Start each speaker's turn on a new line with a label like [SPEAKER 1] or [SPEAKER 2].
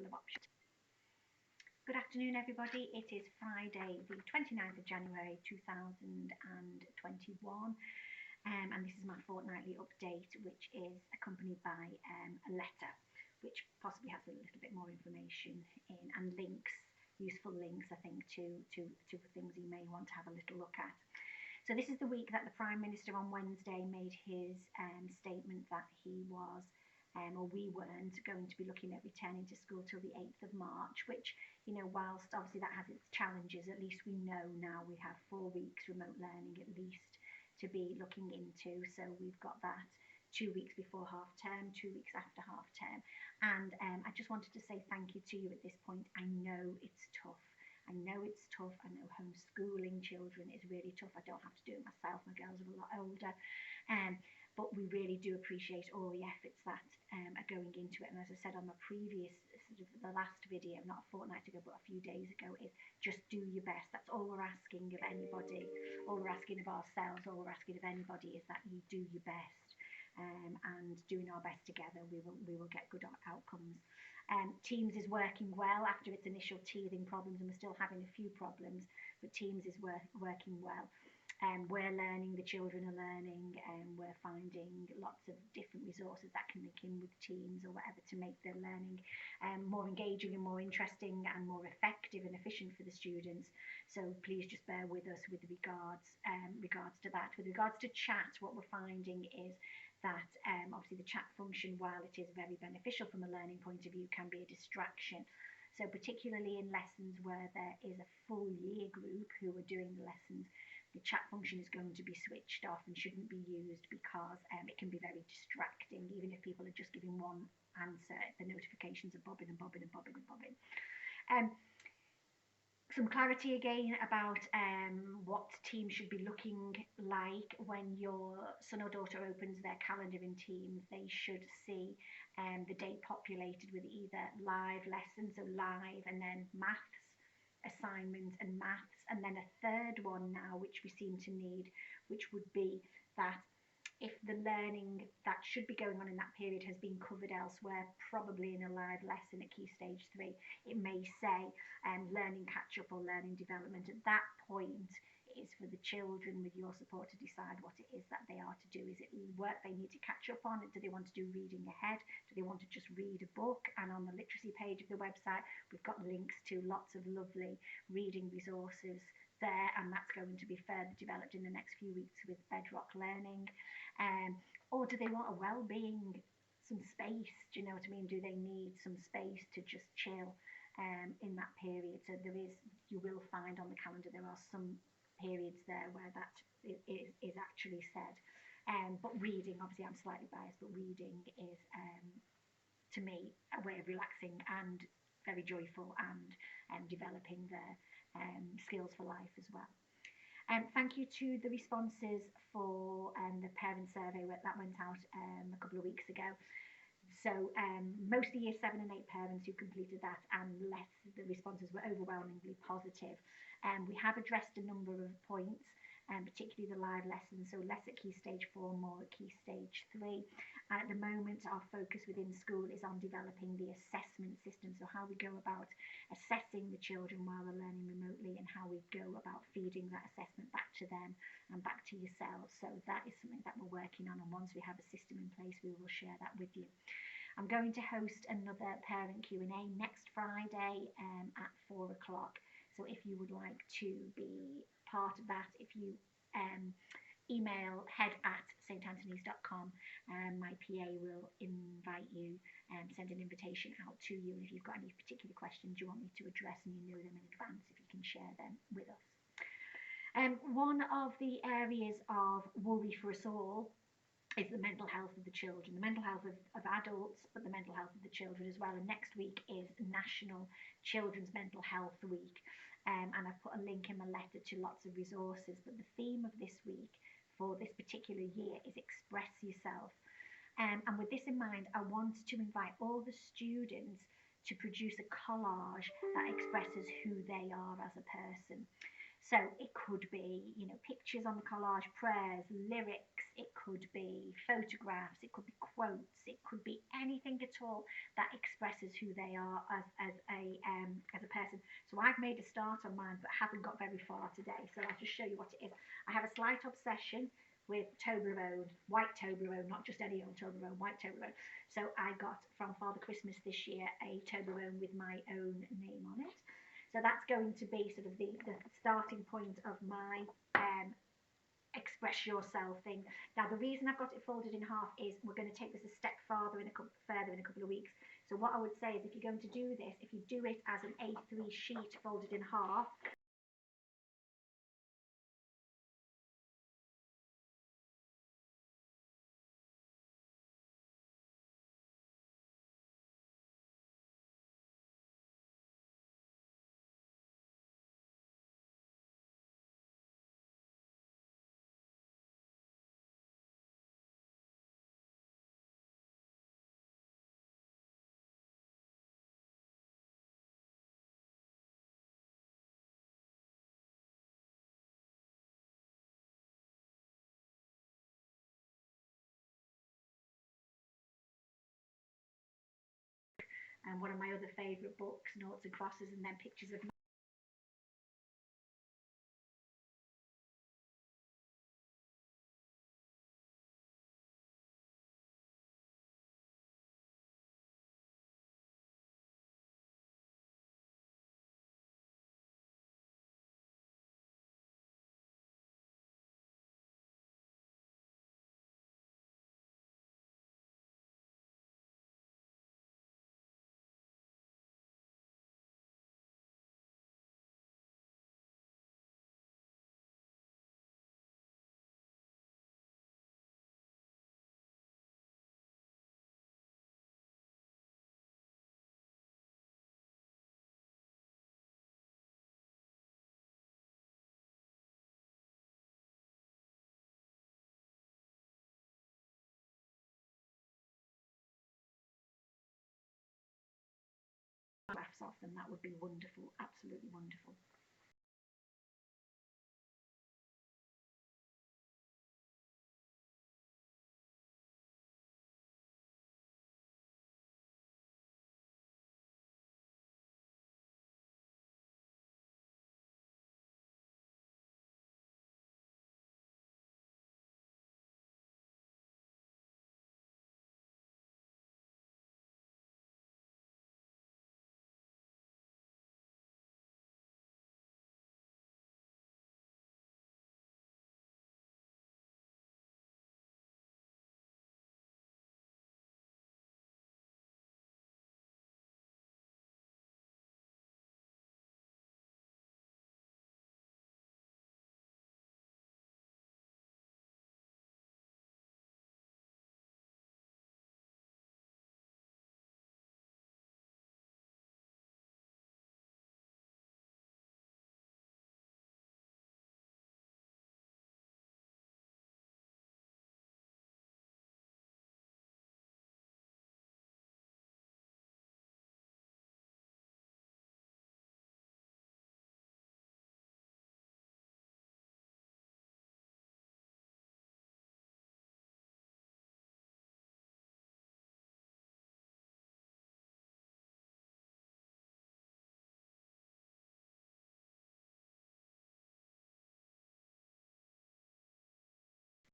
[SPEAKER 1] couple of options. Good afternoon, everybody. It is Friday, the 29th of January 2021, and this is my fortnightly update, which is accompanied by a letter, which possibly has a little bit more information in and links, useful links, I think, to things you may want to have a little look at. So this is the week that the Prime Minister on Wednesday made his statement that he was, or we weren't going to be looking at returning to school till the 8th of March, which, you know, whilst obviously that has its challenges, at least we know now we have 4 weeks remote learning at least to be looking into. So we've got that 2 weeks before half term, 2 weeks after half term. And I just wanted to say thank you to you at this point. I know it's tough. I know it's tough. I know homeschooling children is really tough. I don't have to do it myself. My girls are a lot older. But we really do appreciate all the efforts that are going into it. And as I said on my previous, the last video, not a fortnight ago, but a few days ago, is just do your best. That's all we're asking of anybody. All we're asking of ourselves, all we're asking of anybody is that you do your best. And doing our best together, we will get good outcomes. Teams is working well after its initial teething problems, and we're still having a few problems, but Teams is working well. We're learning, the children are learning, and we're finding lots of different resources that can link in with Teams or whatever to make their learning more engaging and more interesting and more effective and efficient for the students. So please just bear with us with regards to that. With regards to chat, what we're finding is that obviously the chat function, while it is very beneficial from a learning point of view, can be a distraction. So particularly in lessons where there is a full year group who are doing the lessons, the chat function is going to be switched off and shouldn't be used because it can be very distracting. Even if people are just giving one answer, the notifications are bobbing and bobbing and bobbing and bobbing. Some clarity again about what Teams should be looking like when your son or daughter opens their calendar in Teams. They should see the day populated with either live lessons, so live, and then maths assignments and maths, and then a third one now which we seem to need, which would be that if the learning that should be going on in that period has been covered elsewhere, probably in a live lesson at Key Stage 3, it may say learning catch-up or learning development. At that point, it is for the children with your support to decide what it is that they are to do. Is it work they need to catch up on? Do they want to do reading ahead? Do they want to just read a book? And on the literacy page of the website, we've got links to lots of lovely reading resources there, and that's going to be further developed in the next few weeks with Bedrock Learning. Or do they want a well-being, some space? Do you know what I mean? Do they need some space to just chill in that period? So you will find on the calendar there are some periods there where that is actually said. But reading, obviously I'm slightly biased, but reading is to me a way of relaxing and very joyful and developing their skills for life as well. Thank you to the responses for the parent survey that went out a couple of weeks ago. So mostly Year 7 and 8 parents who completed that, and the responses were overwhelmingly positive. We have addressed a number of points, particularly the live lessons, so less at Key Stage 4, more at Key Stage 3. At the moment, our focus within school is on developing the assessment system, so how we go about assessing the children while they're learning remotely, and how we go about feeding that assessment back to them and back to yourselves. So that is something that we're working on, and once we have a system in place, we will share that with you. I'm going to host another parent Q&A next Friday at 4 o'clock. So if you would like to be part of that, if you email head@stanthonys.com, my PA will invite you and send an invitation out to you. And if you've got any particular questions you want me to address and you know them in advance, if you can share them with us. One of the areas of worry for us all is the mental health of the children, the mental health of adults, but the mental health of the children as well. And next week is National Children's Mental Health Week. And I've put a link in my letter to lots of resources, but the theme of this week for this particular year is express yourself. And with this in mind, I want to invite all the students to produce a collage that expresses who they are as a person. So it could be, you know, pictures on the collage, prayers, lyrics, it could be photographs, it could be quotes, it could be anything at all that expresses who they are as a person. So I've made a start on mine, but haven't got very far today. So I'll just show you what it is. I have a slight obsession with Toblerone, white Toblerone, not just any old Toblerone, white Toblerone. So I got from Father Christmas this year a Toblerone with my own name on it. So that's going to be sort of the starting point of my express yourself thing. Now, the reason I've got it folded in half is we're going to take this a step further in a couple of weeks. So what I would say is if you're going to do this, if you do it as an A3 sheet folded in half, and one of my other favourite books, Noughts and Crosses, and then pictures of photographs of them. That would be wonderful, absolutely wonderful.